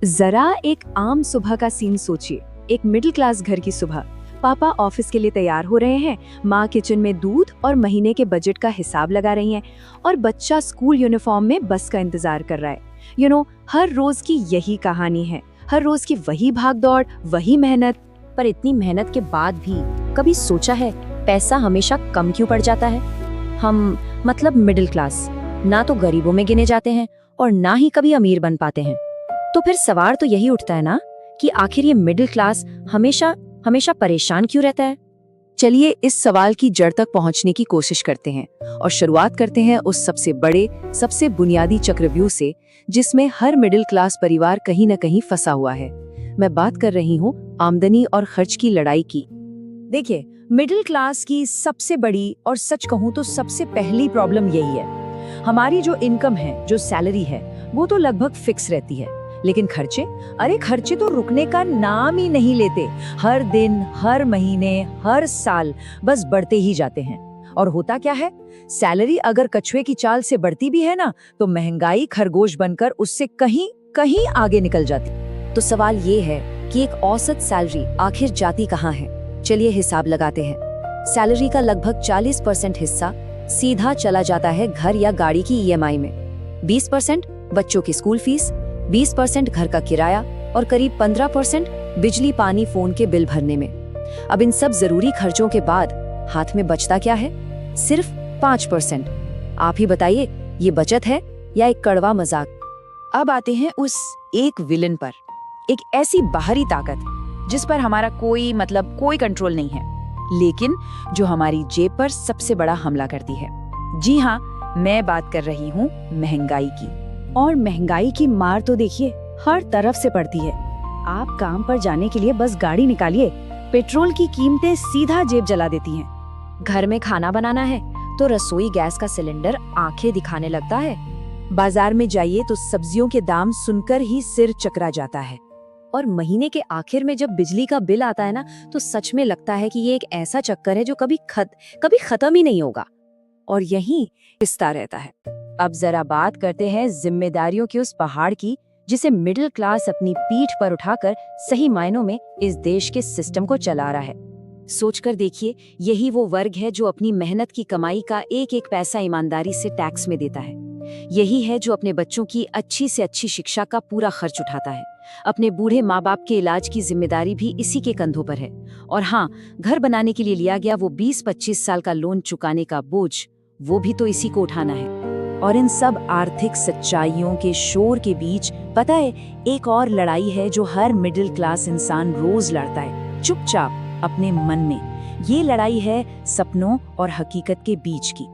जरा एक आम सुबह का सीन सोचिए। एक मिडिल क्लास घर की सुबह। पापा ऑफिस के लिए तैयार हो रहे हैं, माँ किचन में दूध और महीने के बजट का हिसाब लगा रही हैं, और बच्चा स्कूल यूनिफॉर्म में बस का इंतजार कर रहा है। हर रोज की यही कहानी है, हर रोज की वही भागदौड़, वही मेहनत। पर इतनी मेहनत के बाद भी कभी सोचा है पैसा हमेशा कम क्यों पड़ जाता है? हम मतलब मिडिल क्लास ना तो गरीबों में गिने जाते हैं और ना ही कभी अमीर बन पाते हैं। तो फिर सवाल तो यही उठता है ना कि आखिर ये मिडिल क्लास हमेशा हमेशा परेशान क्यों रहता है? चलिए इस सवाल की जड़ तक पहुंचने की कोशिश करते हैं और शुरुआत करते हैं उस सबसे बड़े, सबसे बुनियादी चक्रव्यूह से जिसमें हर मिडिल क्लास परिवार कहीं न कहीं फंसा हुआ है। मैं बात कर रही हूँ आमदनी और खर्च की लड़ाई की। देखिए, मिडिल क्लास की सबसे बड़ी और सच कहूँ तो सबसे पहली प्रॉब्लम यही है। हमारी जो इनकम है, जो सैलरी है, वो तो लगभग फिक्स रहती है, लेकिन खर्चे, अरे खर्चे तो रुकने का नाम ही नहीं लेते। हर दिन, हर महीने, हर साल बस बढ़ते ही जाते हैं। और होता क्या है, सैलरी अगर कछुए की चाल से बढ़ती भी है ना, तो महंगाई खरगोश बनकर उससे कहीं कहीं आगे निकल जाती। तो सवाल ये है कि एक औसत सैलरी आखिर जाती कहाँ है? चलिए हिसाब लगाते हैं। सैलरी का लगभग 40% हिस्सा सीधा चला जाता है घर या गाड़ी की ईएमआई में, 20% बच्चों की स्कूल फीस, 20% घर का किराया और करीब 15% बिजली, पानी, फोन के बिल भरने में। अब इन सब जरूरी खर्चों के बाद हाथ में बचता क्या है? सिर्फ 5%। आप ही बताइए, ये बचत है या एक कड़वा मजाक? अब आते हैं उस एक विलन पर, एक ऐसी बाहरी ताकत जिस पर हमारा कोई कंट्रोल नहीं है, लेकिन जो हमारी जेब पर सबसे बड़ा हमला करती है। जी हाँ, मैं बात कर रही हूँ महंगाई की। और महंगाई की मार तो देखिए हर तरफ से पड़ती है। आप काम पर जाने के लिए बस गाड़ी निकालिए, पेट्रोल की कीमतें सीधा जेब जला देती हैं। घर में खाना बनाना है तो रसोई गैस का सिलेंडर आंखें दिखाने लगता है। बाजार में जाइए तो सब्जियों के दाम सुनकर ही सिर चकरा जाता है। और महीने के आखिर में जब बिजली का बिल आता है ना, तो सच में लगता है कि ये एक ऐसा चक्कर है जो कभी खत्म ही नहीं होगा और यहीं पिसता रहता है। अब जरा बात करते हैं जिम्मेदारियों के उस पहाड़ की, जिसे मिडिल क्लास अपनी पीठ पर उठाकर सही मायनों में इस देश के सिस्टम को चला रहा है। सोचकर देखिए, यही वो वर्ग है जो अपनी मेहनत की कमाई का एक एक पैसा ईमानदारी से टैक्स में देता है। यही है जो अपने बच्चों की अच्छी से अच्छी शिक्षा का पूरा खर्च उठाता है। अपने बूढ़े माँ बाप के इलाज की जिम्मेदारी भी इसी के कंधों पर है। और हाँ, घर बनाने के लिए लिया गया वो 20-25 साल का लोन चुकाने का बोझ, वो भी तो इसी को उठाना है। और इन सब आर्थिक सच्चाइयों के शोर के बीच पता है, एक और लड़ाई है जो हर मिडिल क्लास इंसान रोज लड़ता है, चुपचाप अपने मन में। ये लड़ाई है सपनों और हकीकत के बीच की।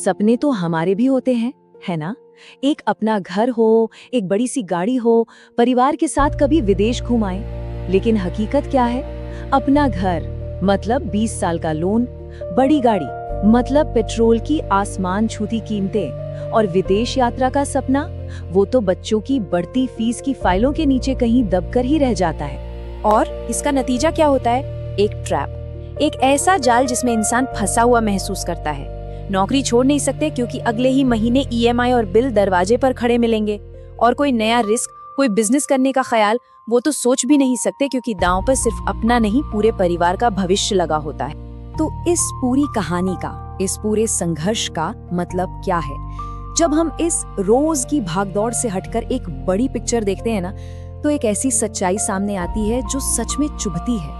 सपने तो हमारे भी होते हैं, है ना? एक अपना घर हो, एक बड़ी सी गाड़ी हो, परिवार के साथ कभी विदेश घूम आए। लेकिन हकीकत क्या है? अपना घर मतलब 20 साल का लोन, बड़ी गाड़ी मतलब पेट्रोल की आसमान छूती कीमतें, और विदेश यात्रा का सपना, वो तो बच्चों की बढ़ती फीस की फाइलों के नीचे कहीं दबकर ही रह जाता है। और इसका नतीजा क्या होता है? एक ट्रैप, एक ऐसा जाल जिसमें इंसान फंसा हुआ महसूस करता है। नौकरी छोड़ नहीं सकते क्योंकि अगले ही महीने ईएमआई और बिल दरवाजे पर खड़े मिलेंगे। और कोई नया रिस्क, कोई बिजनेस करने का ख्याल, वो तो सोच भी नहीं सकते क्योंकि दांव पर सिर्फ अपना नहीं, पूरे परिवार का भविष्य लगा होता है। तो इस पूरी कहानी का, इस पूरे संघर्ष का मतलब क्या है? जब हम इस रोज की भागदौड़ से हटकर एक बड़ी पिक्चर देखते हैं ना, तो एक ऐसी सच्चाई सामने आती है जो सच में चुभती है।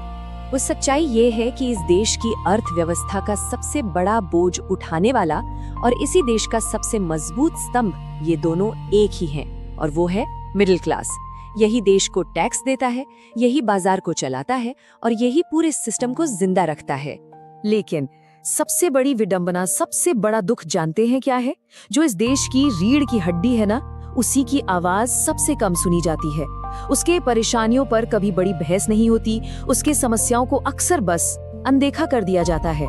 वो सच्चाई ये है कि इस देश की अर्थव्यवस्था का सबसे बड़ा बोझ उठाने वाला और इसी देश का सबसे मजबूत स्तंभ, ये दोनों एक ही हैं, और वो है मिडिल क्लास। यही देश को टैक्स देता है, यही बाजार को चलाता है और यही पूरे सिस्टम को जिंदा रखता है। लेकिन सबसे बड़ी विडंबना, सबसे बड़ा दुख जानते हैं क्या है? जो इस देश की रीढ़ की हड्डी है ना, उसी की आवाज सबसे कम सुनी जाती है। उसके परेशानियों पर कभी बड़ी बहस नहीं होती, उसके समस्याओं को अक्सर बस अनदेखा कर दिया जाता है।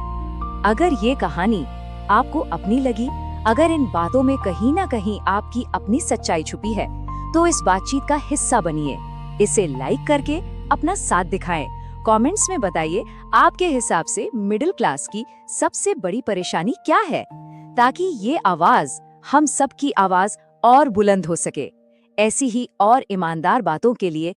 अगर ये कहानी आपको अपनी लगी, अगर इन बातों में कहीं ना कहीं आपकी अपनी सच्चाई छुपी है, तो इस बातचीत का हिस्सा बनिए। इसे लाइक करके अपना साथ दिखाएं। कमेंट्स में बताइए आपके हिसाब से मिडिल क्लास की सबसे बड़ी परेशानी क्या है, ताकि ये आवाज, हम सब की आवाज और बुलंद हो सके। ऐसी ही और ईमानदार बातों के लिए